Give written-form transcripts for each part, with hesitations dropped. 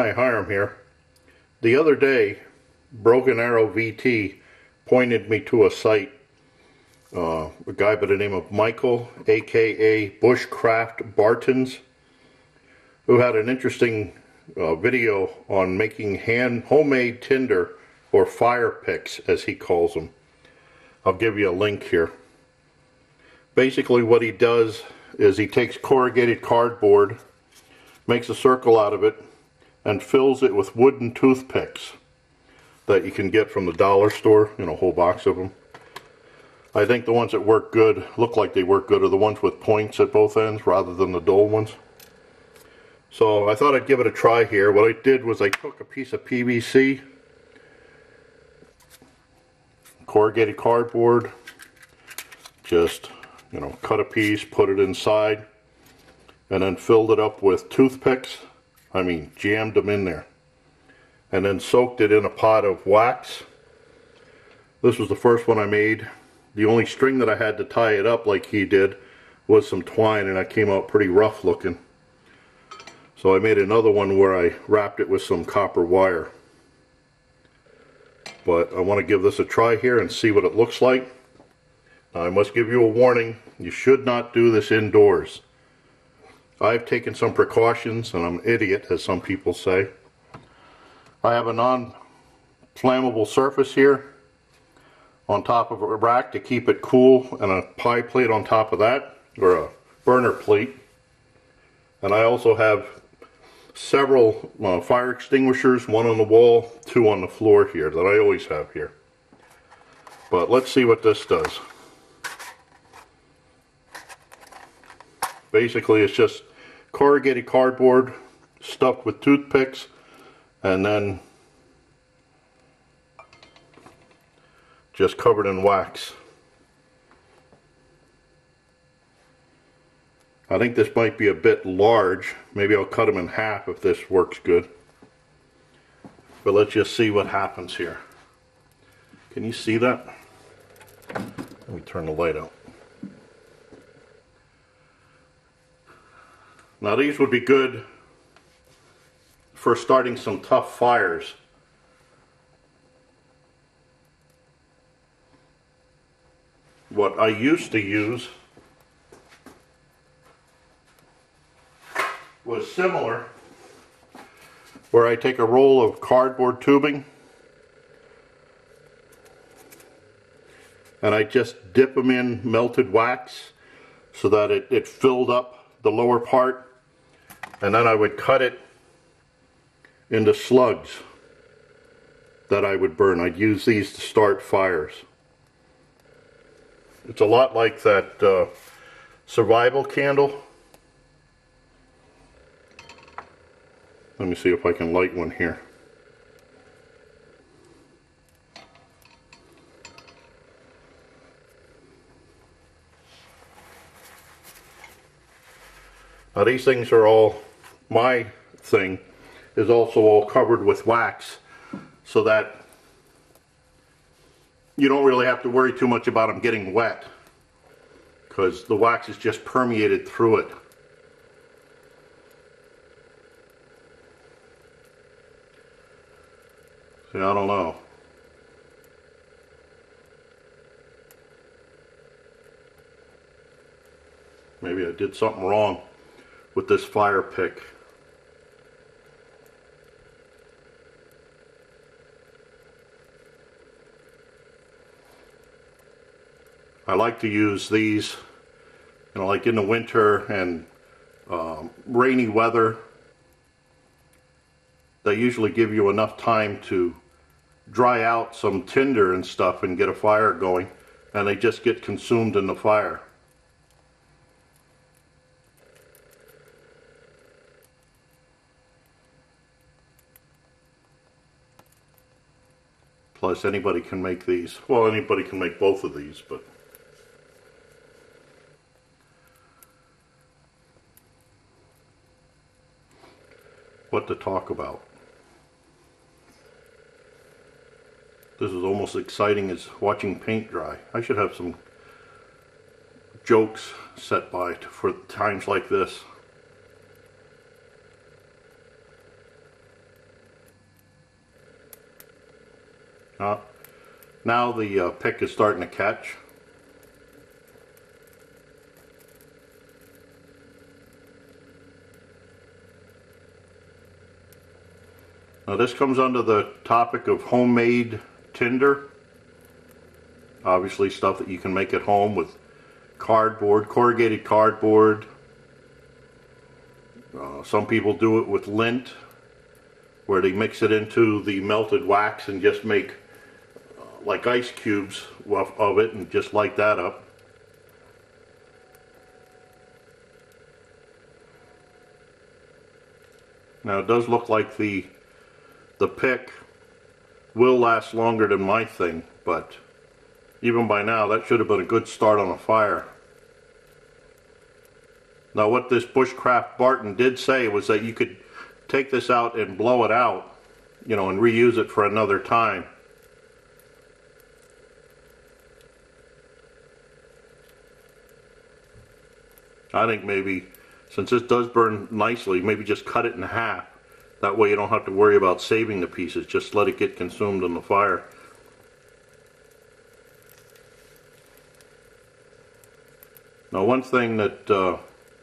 Hi, Hiram here. The other day, Broken Arrow VT pointed me to a site, a guy by the name of Michael, aka BushCraftBartons, who had an interesting video on making homemade tinder or fire picks, as he calls them. I'll give you a link here. Basically what he does is he takes corrugated cardboard, makes a circle out of it, and fills it with wooden toothpicks that you can get from the dollar store, a whole box of them. I think the ones that work good, look like they work good, are the ones with points at both ends rather than the dull ones. So I thought I'd give it a try here. What I did was I took a piece of PVC, corrugated cardboard, just, cut a piece, put it inside, and then filled it up with toothpicks. Jammed them in there. And then soaked it in a pot of wax. This was the first one I made. The only string that I had to tie it up like he did was some twine, and that came out pretty rough looking. So I made another one where I wrapped it with some copper wire. But I want to give this a try here and see what it looks like. Now I must give you a warning. You should not do this indoors. I've taken some precautions, and I'm an idiot, as some people say. I have a non-flammable surface here on top of a rack to keep it cool, and a pie plate on top of that, or a burner plate. And I also have several fire extinguishers, one on the wall, two on the floor here, that I always have here. But let's see what this does. Basically, it's just corrugated cardboard stuffed with toothpicks, and then just covered in wax. I think this might be a bit large. Maybe I'll cut them in half if this works good. But let's just see what happens here. Can you see that? Let me turn the light out. Now these would be good for starting some tough fires. What I used to use was similar, where I take a roll of cardboard tubing and I just dip them in melted wax so that it filled up the lower part, and then I would cut it into slugs that I would burn. I'd use these to start fires. It's a lot like that survival candle. Let me see if I can light one here. Now these things are all, my thing is also all covered with wax, so that you don't really have to worry too much about them getting wet, because the wax is just permeated through it. See, I don't know. Maybe I did something wrong with this fire pick. I like to use these, like in the winter and rainy weather. They usually give you enough time to dry out some tinder and stuff and get a fire going, and they just get consumed in the fire. Plus anybody can make these. Well, anybody can make both of these, but what to talk about. This is almost exciting as watching paint dry. I should have some jokes set by for times like this. Now the pick is starting to catch. Now this comes under the topic of homemade tinder. Obviously stuff that you can make at home with cardboard, corrugated cardboard. Some people do it with lint, where they mix it into the melted wax and just make like ice cubes of it and just light that up. Now it does look like the pick will last longer than my thing, but even by now that should have been a good start on a fire. Now what this BushCraftBarton did say was that you could take this out and blow it out, you know, and reuse it for another time. I think maybe, since this does burn nicely, maybe just cut it in half. That way you don't have to worry about saving the pieces. Just let it get consumed in the fire. Now one thing that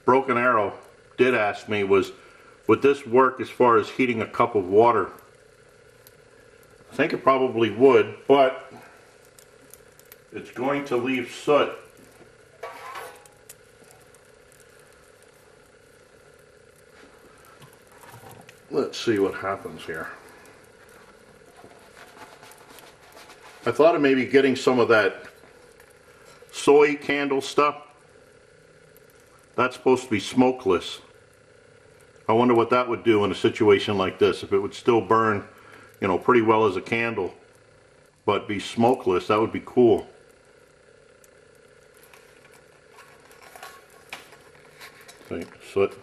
Broken Arrow did ask me was, would this work as far as heating a cup of water? I think it probably would, but it's going to leave soot. Let's see what happens here. I thought of maybe getting some of that soy candle stuff. That's supposed to be smokeless. I wonder what that would do in a situation like this. If it would still burn, you know, pretty well as a candle, but be smokeless, that would be cool. See, soot.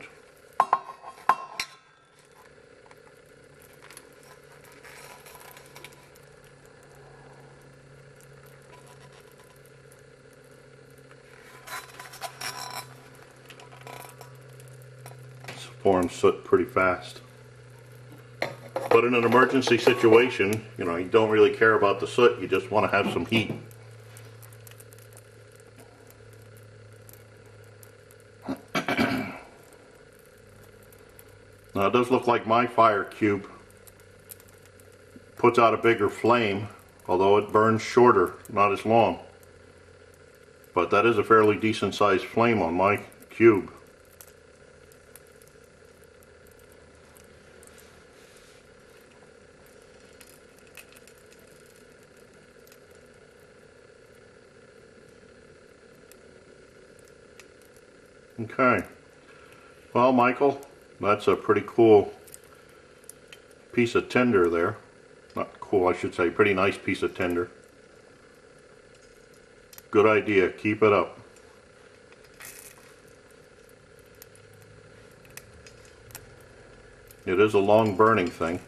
Forms soot pretty fast. But in an emergency situation, you know, you don't really care about the soot, you just want to have some heat. Now it does look like my fire cube puts out a bigger flame, although it burns shorter, not as long. But that is a fairly decent sized flame on my cube. Okay, well Michael, that's a pretty cool piece of tinder there. Not cool, I should say, pretty nice piece of tinder. Good idea, keep it up. It is a long burning thing.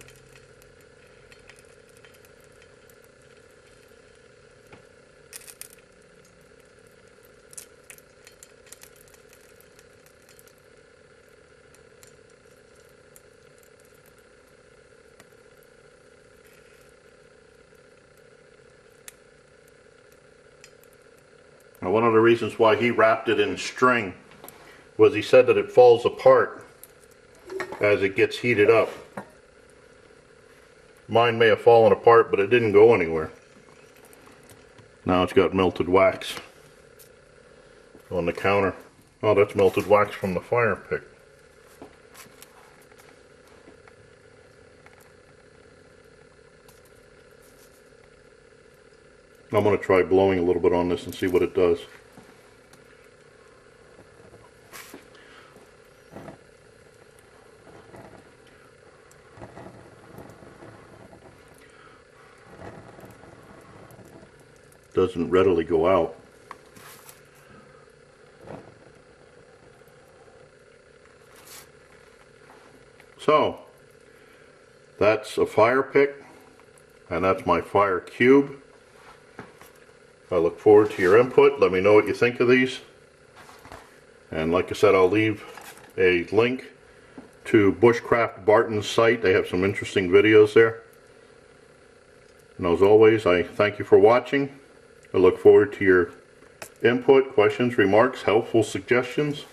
Now, one of the reasons why he wrapped it in string was he said that it falls apart as it gets heated up. Mine may have fallen apart, but it didn't go anywhere. Now it's got melted wax on the counter. Oh, that's melted wax from the fire pick. I'm going to try blowing a little bit on this and see what it does. Doesn't readily go out. So, that's a fire pick, and that's my fire cube. I look forward to your input. Let me know what you think of these. And like I said, I'll leave a link to BushCraftBartons' site. They have some interesting videos there. And as always, I thank you for watching. I look forward to your input, questions, remarks, helpful suggestions.